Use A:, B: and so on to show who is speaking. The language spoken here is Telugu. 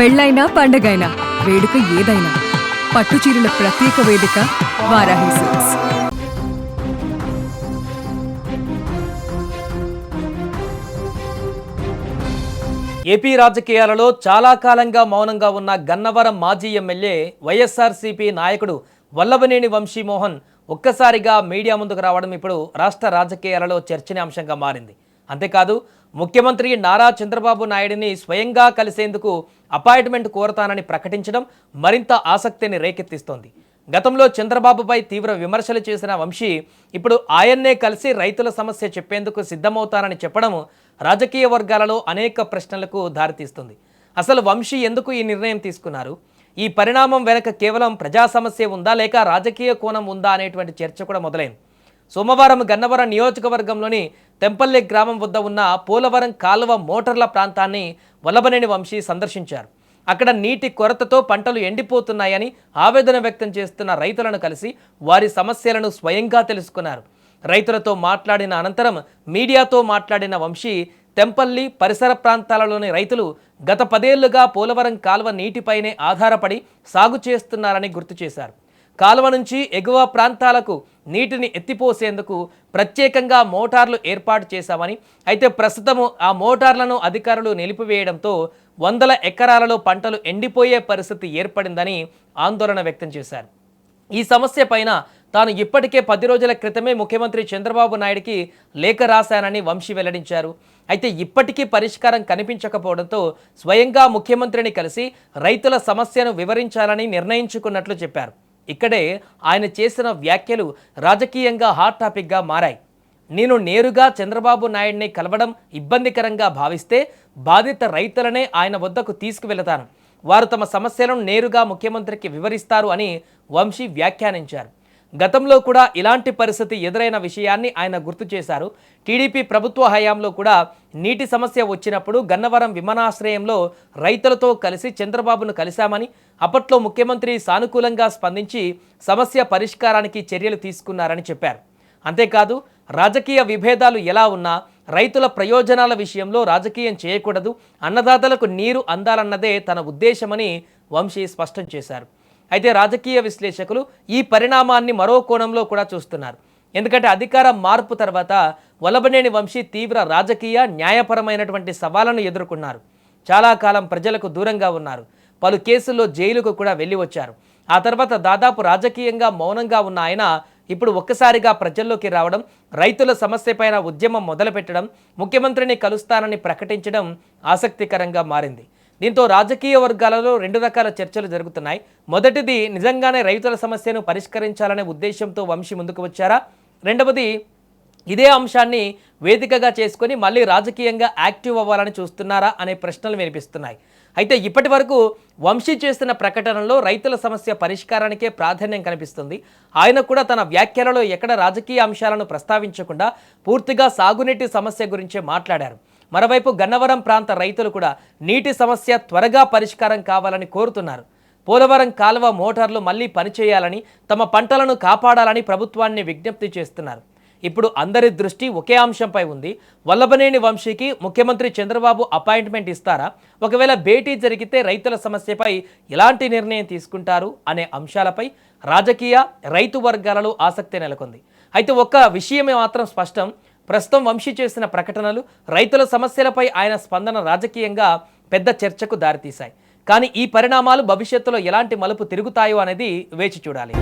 A: పెళ్ళైనా పండగైనా వేడుక ఏదైనా పట్టుచీరల ప్రత్యేక వేదిక వారాహి సిల్క్స్.
B: ఏపీ రాజకీయాలలో చాలా కాలంగా మౌనంగా ఉన్న గన్నవరం మాజీ ఎమ్మెల్యే వైఎస్ఆర్సీపీ నాయకుడు వల్లభనేని వంశీమోహన్ ఒక్కసారిగా మీడియా ముందుకు రావడం ఇప్పుడు రాష్ట్ర రాజకీయాలలో చర్చనీయాంశంగా మారింది. అంతేకాదు ముఖ్యమంత్రి నారా చంద్రబాబు నాయుడిని స్వయంగా కలిసేందుకు అపాయింట్మెంట్ కోరతానని ప్రకటించడం మరింత ఆసక్తిని రేకెత్తిస్తోంది. గతంలో చంద్రబాబుపై తీవ్ర విమర్శలు చేసిన వంశీ ఇప్పుడు ఆయన్నే కలిసి రైతుల సమస్య చెప్పేందుకు సిద్ధమవుతానని చెప్పడం రాజకీయ వర్గాలలో అనేక ప్రశ్నలకు దారితీస్తుంది. అసలు వంశీ ఎందుకు ఈ నిర్ణయం తీసుకున్నారు? ఈ పరిణామం వెనక కేవలం ప్రజా సమస్య ఉందా లేక రాజకీయ కోణం ఉందా అనేటువంటి చర్చ కూడా మొదలైంది. సోమవారం గన్నవరం నియోజకవర్గంలోని తెంపల్లి గ్రామం వద్ద ఉన్న పోలవరం కాలువ మోటార్ల ప్రాంతాన్ని వల్లభనేని వంశీ సందర్శించారు. అక్కడ నీటి కొరతతో పంటలు ఎండిపోతున్నాయని ఆవేదన వ్యక్తం చేస్తున్న రైతులను కలిసి వారి సమస్యలను స్వయంగా తెలుసుకున్నారు. రైతులతో మాట్లాడిన అనంతరం మీడియాతో మాట్లాడిన వంశీ తెంపల్లి పరిసర ప్రాంతాలలోని రైతులు గత 10 ఏళ్లుగా పోలవరం కాలువ నీటిపైనే ఆధారపడి సాగు చేస్తున్నారని గుర్తు చేశారు. కాలువ నుంచి ఎగువ ప్రాంతాలకు నీటిని ఎత్తిపోసేందుకు ప్రత్యేకంగా మోటార్లు ఏర్పాటు చేశామని, అయితే ప్రస్తుతం ఆ మోటార్లను అధికారులు నిలిపివేయడంతో వందల ఎకరాలలో పంటలు ఎండిపోయే పరిస్థితి ఏర్పడిందని ఆందోళన వ్యక్తం చేశారు. ఈ సమస్య పైన తాను ఇప్పటికే 10 రోజుల క్రితమే ముఖ్యమంత్రి చంద్రబాబు నాయుడికి లేఖ రాశానని వంశీ వెల్లడించారు. అయితే ఇప్పటికీ పరిష్కారం కనిపించకపోవడంతో స్వయంగా ముఖ్యమంత్రిని కలిసి రైతుల సమస్యను వివరించాలని నిర్ణయించుకున్నట్లు చెప్పారు. ఇక్కడే ఆయన చేసిన వ్యాఖ్యలు రాజకీయంగా హాట్ టాపిక్గా మారాయి. నేను నేరుగా చంద్రబాబు నాయుడిని కలవడం ఇబ్బందికరంగా భావిస్తే బాధిత రైతులనే ఆయన వద్దకు తీసుకువెళతాను. వారు తమ సమస్యలను నేరుగా ముఖ్యమంత్రికి వివరిస్తారు అని వంశీ వ్యాఖ్యానించారు. గతంలో కూడా ఇలాంటి పరిస్థితి ఎదురైన విషయాన్ని ఆయన గుర్తు చేశారు. టీడీపీ ప్రభుత్వ హయాంలో కూడా నీటి సమస్య వచ్చినప్పుడు గన్నవరం విమానాశ్రయంలో రైతులతో కలిసి చంద్రబాబును కలిశామని, అప్పట్లో ముఖ్యమంత్రి సానుకూలంగా స్పందించి సమస్య పరిష్కారానికి చర్యలు తీసుకున్నారని చెప్పారు. అంతేకాదు రాజకీయ విభేదాలు ఎలా ఉన్నా రైతుల ప్రయోజనాల విషయంలో రాజకీయం చేయకూడదు, అన్నదాతలకు నీరు అందాలన్నదే తన ఉద్దేశమని వంశీ స్పష్టం చేశారు. అయితే రాజకీయ విశ్లేషకులు ఈ పరిణామాన్ని మరో కోణంలో కూడా చూస్తున్నారు. ఎందుకంటే అధికార మార్పు తర్వాత వల్లభనేని వంశీ తీవ్ర రాజకీయ న్యాయపరమైనటువంటి సవాళ్లను ఎదుర్కొన్నారు. చాలా కాలం ప్రజలకు దూరంగా ఉన్నారు. పలు కేసుల్లో జైలుకు కూడా వెళ్ళి వచ్చారు. ఆ తర్వాత దాదాపు రాజకీయంగా మౌనంగా ఉన్న ఆయన ఇప్పుడు ఒక్కసారిగా ప్రజల్లోకి రావడం, రైతుల సమస్యపైన ఉద్యమం మొదలుపెట్టడం, ముఖ్యమంత్రిని కలుస్తానని ప్రకటించడం ఆసక్తికరంగా మారింది. దీంతో రాజకీయ వర్గాలలో 2 రకాల చర్చలు జరుగుతున్నాయి. మొదటిది, నిజంగానే రైతుల సమస్యను పరిష్కరించాలనే ఉద్దేశంతో వంశీ ముందుకు వచ్చారా? రెండవది, ఇదే అంశాన్ని వేదికగా చేసుకొని మళ్ళీ రాజకీయంగా యాక్టివ్ అవ్వాలని చూస్తున్నారా అనే ప్రశ్నలు వినిపిస్తున్నాయి. అయితే ఇప్పటి వరకు వంశీ చేస్తున్న ప్రకటనలో రైతుల సమస్య పరిష్కారానికే ప్రాధాన్యం కనిపిస్తుంది. ఆయన కూడా తన వ్యాఖ్యలలో ఎక్కడ రాజకీయ అంశాలను ప్రస్తావించకుండా పూర్తిగా సాగునీటి సమస్య గురించే మాట్లాడారు. మరోవైపు గన్నవరం ప్రాంత రైతులు కూడా నీటి సమస్య త్వరగా పరిష్కారం కావాలని కోరుతున్నారు. పోలవరం కాలువ మోటార్లు మళ్లీ పనిచేయాలని, తమ పంటలను కాపాడాలని ప్రభుత్వాన్ని విజ్ఞప్తి చేస్తున్నారు. ఇప్పుడు అందరి దృష్టి ఒకే అంశంపై ఉంది. వల్లభనేని వంశీకి ముఖ్యమంత్రి చంద్రబాబు అపాయింట్మెంట్ ఇస్తారా? ఒకవేళ భేటీ జరిగితే రైతుల సమస్యపై ఎలాంటి నిర్ణయం తీసుకుంటారు అనే అంశాలపై రాజకీయ రైతు వర్గాలలో ఆసక్తి నెలకొంది. అయితే ఒక్క విషయమే మాత్రం స్పష్టం, ప్రస్తుతం వంశీ చేసిన ప్రకటనలు, రైతుల సమస్యలపై ఆయన స్పందన రాజకీయంగా పెద్ద చర్చకు దారితీశాయి. కానీ ఈ పరిణామాలు భవిష్యత్తులో ఎలాంటి మలుపు తిరుగుతాయో అనేది వేచి చూడాలి.